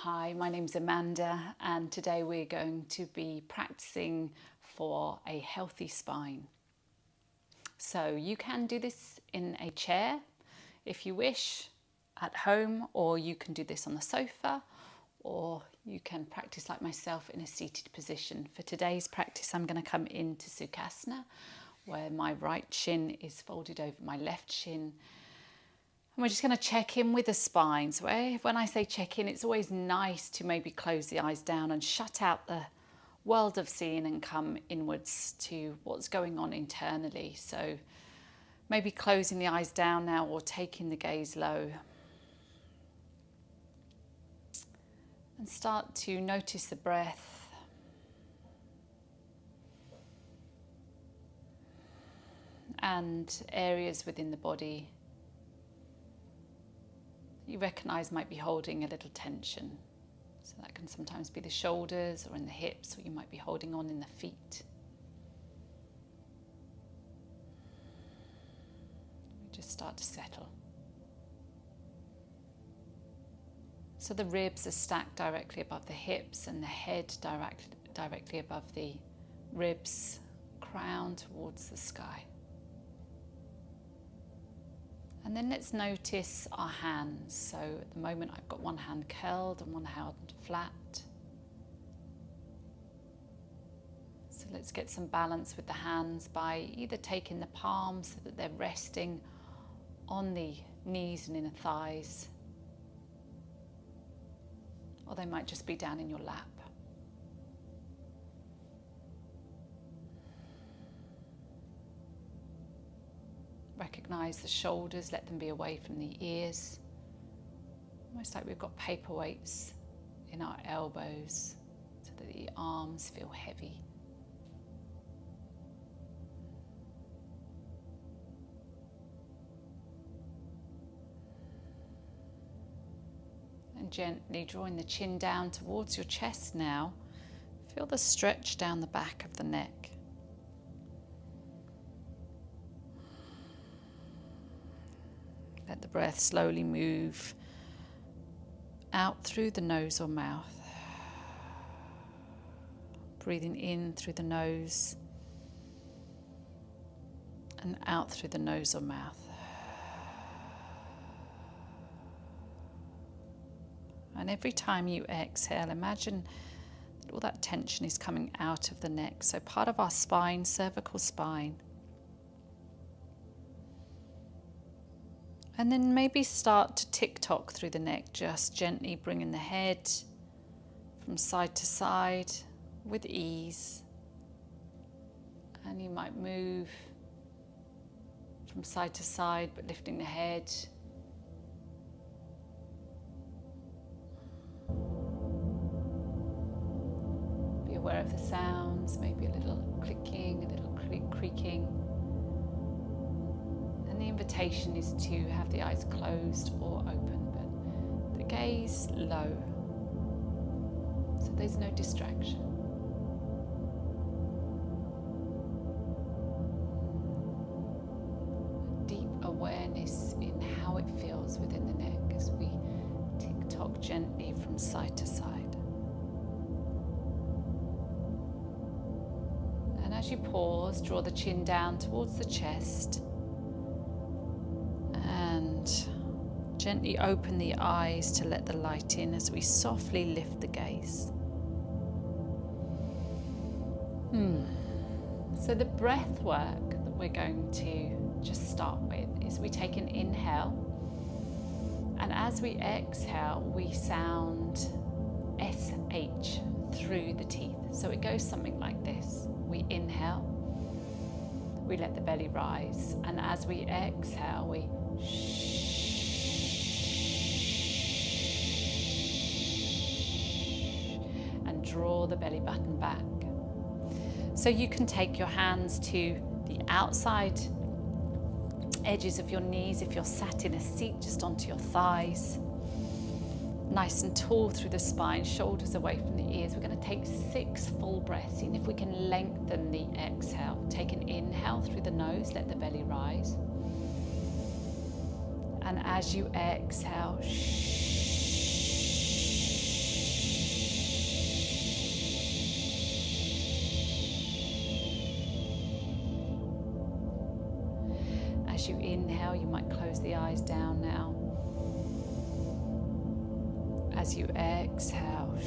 Hi, my name's Amanda, and today we're going to be practicing for a healthy spine. So you can do this in a chair if you wish at home, or you can do this on the sofa, or you can practice like myself in a seated position. For today's practice, I'm going to come into Sukhasana, where my right shin is folded over my left shin. And we're just going to check in with the spine. So when I say check in, it's always nice to maybe close the eyes down and shut out the world of seeing and come inwards to what's going on internally. So maybe closing the eyes down now or taking the gaze low. And start to notice the breath. And areas within the body you recognise might be holding a little tension. So that can sometimes be the shoulders or in the hips, or you might be holding on in the feet. We just start to settle. So the ribs are stacked directly above the hips and the head directly above the ribs, crown towards the sky. And then let's notice our hands. So at the moment I've got one hand curled and one hand flat. So let's get some balance with the hands by either taking the palms so that they're resting on the knees and inner thighs, or they might just be down in your lap. Recognise the shoulders, let them be away from the ears. Almost like we've got paperweights in our elbows so that the arms feel heavy. And gently drawing the chin down towards your chest now. Feel the stretch down the back of the neck. Let the breath slowly move out through the nose or mouth. Breathing in through the nose and out through the nose or mouth. And every time you exhale, imagine that all that tension is coming out of the neck. So part of our spine, cervical spine. And then maybe start to tick-tock through the neck, just gently bringing the head from side to side with ease. And you might move from side to side, but lifting the head. Be aware of the sounds, maybe a little clicking, a little creaking. And the invitation is to have the eyes closed or open, but the gaze low, so there's no distraction. A deep awareness in how it feels within the neck as we tick-tock gently from side to side. And as you pause, draw the chin down towards the chest. Gently open the eyes to let the light in as we softly lift the gaze. So the breath work that we're going to just start with is we take an inhale, and as we exhale we sound SH through the teeth. So it goes something like this. We inhale, we let the belly rise, and as we exhale we shh. Draw the belly button back. So you can take your hands to the outside edges of your knees if you're sat in a seat, just onto your thighs. Nice and tall through the spine, shoulders away from the ears. We're going to take 6 full breaths in. If we can lengthen the exhale, take an inhale through the nose, let the belly rise. And as you exhale, shh. inhale, you might close the eyes down now. As you exhale,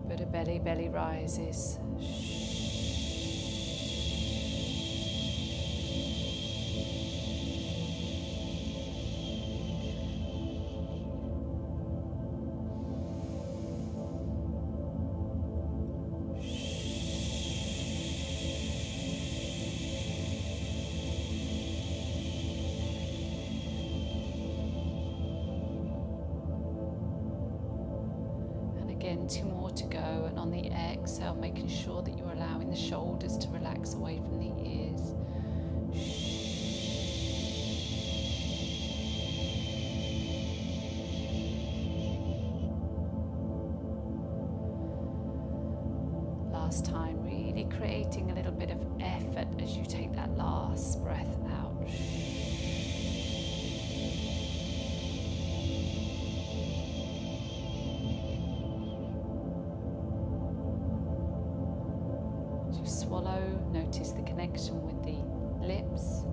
Buddha belly rises. Again, 2 more to go, and on the exhale, making sure that you're allowing the shoulders to relax away from the ears. Last time, really creating a little bit of effort as you take that last breath out. Swallow, notice the connection with the lips,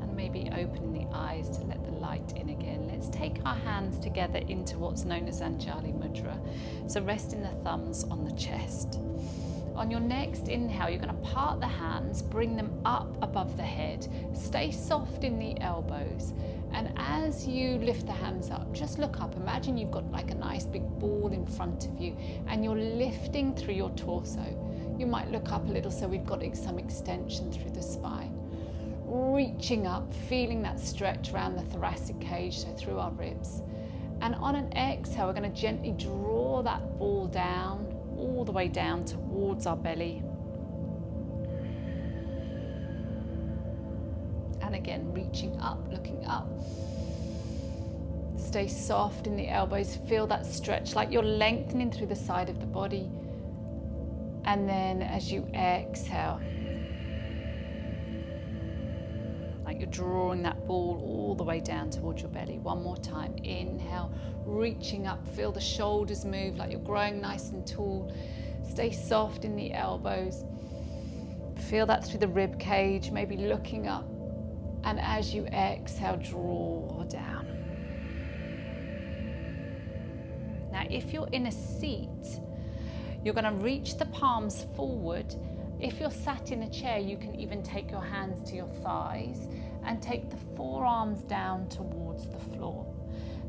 and maybe opening the eyes to let the light in again. Let's take our hands together into what's known as Anjali Mudra. So resting the thumbs on the chest. On your next inhale, you're going to part the hands, bring them up above the head, stay soft in the elbows, and as you lift the hands up, just look up. Imagine you've got like a nice big ball in front of you, and you're lifting through your torso. You might look up a little so we've got some extension through the spine. Reaching up, feeling that stretch around the thoracic cage, so through our ribs. And on an exhale, we're going to gently draw that ball down, all the way down towards our belly. And again, reaching up, looking up. Stay soft in the elbows, feel that stretch like you're lengthening through the side of the body. And then as you exhale, like you're drawing that ball all the way down towards your belly. One more time. Inhale, reaching up, feel the shoulders move like you're growing nice and tall. Stay soft in the elbows. Feel that through the rib cage, maybe looking up. And as you exhale, draw down. Now, if you're in a seat, you're going to reach the palms forward. If you're sat in a chair, you can even take your hands to your thighs and take the forearms down towards the floor.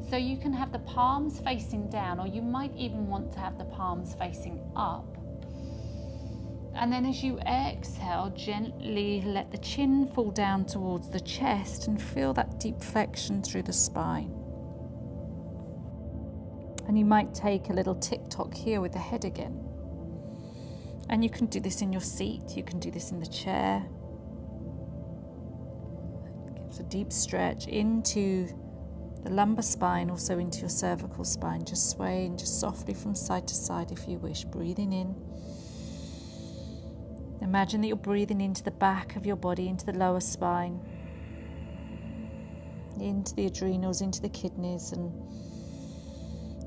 So you can have the palms facing down, or you might even want to have the palms facing up. And then as you exhale, gently let the chin fall down towards the chest and feel that deep flexion through the spine. And you might take a little tick-tock here with the head again. And you can do this in your seat, you can do this in the chair. Gives a deep stretch into the lumbar spine, also into your cervical spine, just swaying just softly from side to side if you wish, breathing in. Imagine that you're breathing into the back of your body, into the lower spine, into the adrenals, into the kidneys, and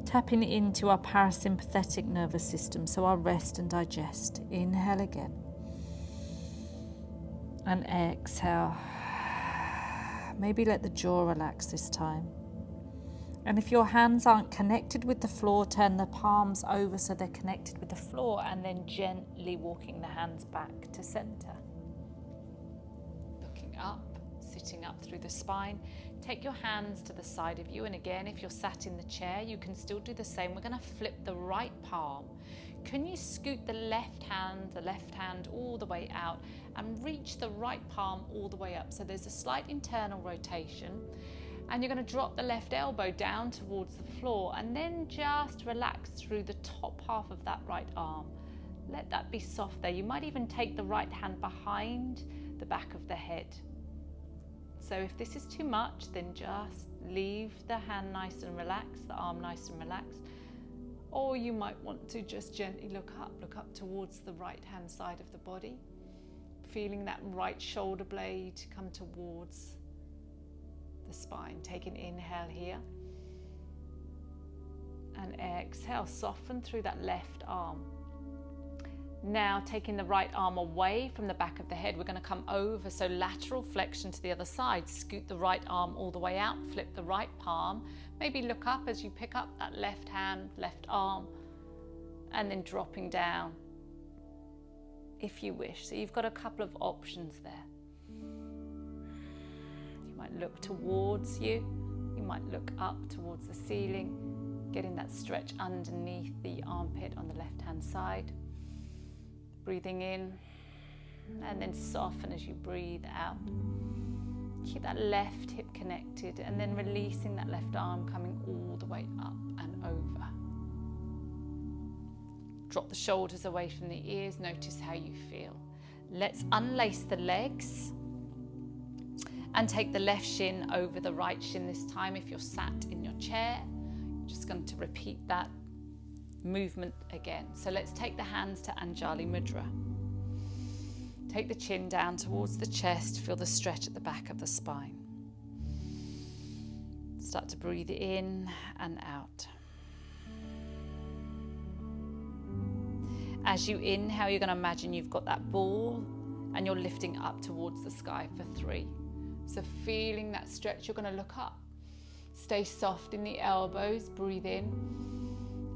tapping into our parasympathetic nervous system, so our rest and digest. Inhale again. And exhale. Maybe let the jaw relax this time. And if your hands aren't connected with the floor, turn the palms over so they're connected with the floor, and then gently walking the hands back to center. Looking up, sitting up through the spine. Take your hands to the side of you, and again, if you're sat in the chair, you can still do the same. We're going to flip the right palm. Can you scoot the left hand all the way out and reach the right palm all the way up? So there's a slight internal rotation, and you're going to drop the left elbow down towards the floor, and then just relax through the top half of that right arm. Let that be soft there. You might even take the right hand behind the back of the head. So if this is too much, then just leave the hand nice and relaxed, the arm nice and relaxed. Or you might want to just gently look up towards the right hand side of the body, feeling that right shoulder blade come towards the spine. Take an inhale here. And exhale, soften through that left arm. Now taking the right arm away from the back of the head, we're going to come over, so lateral flexion to the other side. Scoot the right arm all the way out, flip the right palm, maybe look up as you pick up that left hand, left arm, and then dropping down if you wish. So you've got a couple of options there. You might look towards you, you might look up towards the ceiling, getting that stretch underneath the armpit on the left hand side. Breathing in and then soften as you breathe out. Keep that left hip connected and then releasing that left arm, coming all the way up and over. Drop the shoulders away from the ears. Notice how you feel. Let's unlace the legs and take the left shin over the right shin this time. If you're sat in your chair, you're just going to repeat that movement again. So let's take the hands to Anjali Mudra. Take the chin down towards the chest. Feel the stretch at the back of the spine. Start to breathe in and out. As you inhale, you're going to imagine you've got that ball and you're lifting up towards the sky for 3. So feeling that stretch, you're going to look up. Stay soft in the elbows, breathe in.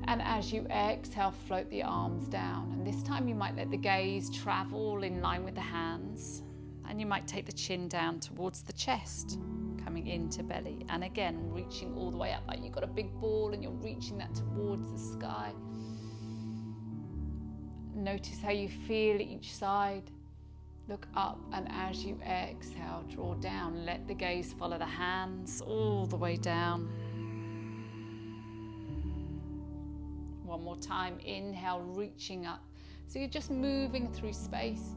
And as you exhale, float the arms down. And this time you might let the gaze travel in line with the hands. And you might take the chin down towards the chest, coming into belly. And again, reaching all the way up, like you've got a big ball and you're reaching that towards the sky. Notice how you feel each side. Look up, and as you exhale, draw down. Let the gaze follow the hands all the way down. One more time, inhale, reaching up. So you're just moving through space.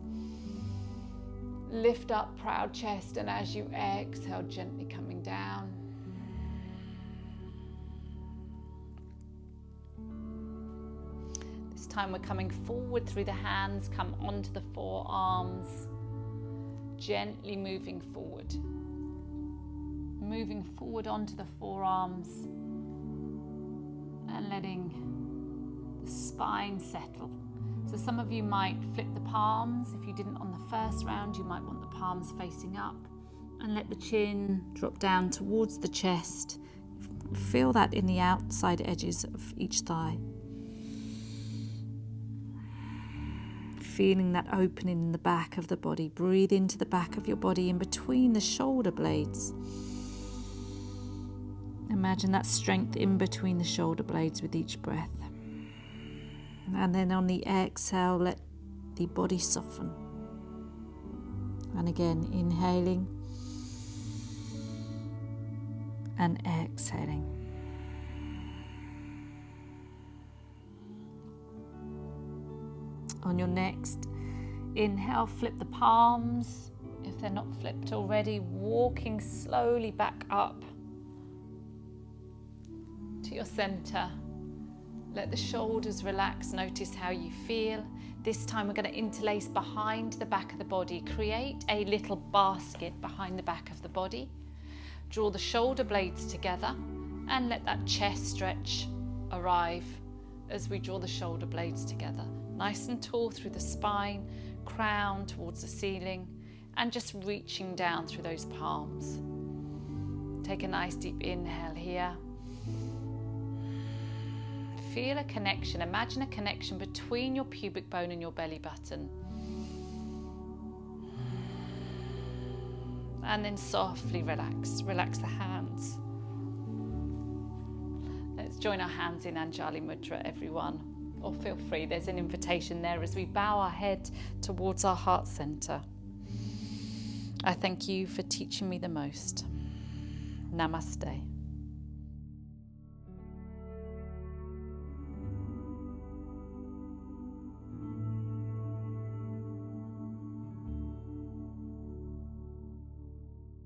Lift up, proud chest, and as you exhale, gently coming down. This time we're coming forward through the hands, come onto the forearms, gently moving forward. Moving forward onto the forearms and letting the spine settle. So some of you might flip the palms. If you didn't on the first round, you might want the palms facing up, and let the chin drop down towards the chest. Feel that in the outside edges of each thigh. Feeling that opening in the back of the body. Breathe into the back of your body in between the shoulder blades. Imagine that strength in between the shoulder blades with each breath. And then on the exhale, let the body soften. And again, inhaling and exhaling. On your next inhale, flip the palms. If they're not flipped already, walking slowly back up to your center. Let the shoulders relax. Notice how you feel. This time we're going to interlace behind the back of the body. Create a little basket behind the back of the body. Draw the shoulder blades together and let that chest stretch arrive as we draw the shoulder blades together. Nice and tall through the spine, crown towards the ceiling, and just reaching down through those palms. Take a nice deep inhale here. Feel a connection, imagine a connection between your pubic bone and your belly button. And then softly relax the hands. Let's join our hands in Anjali Mudra, everyone. Or feel free, there's an invitation there as we bow our head towards our heart center. I thank you for teaching me the most. Namaste.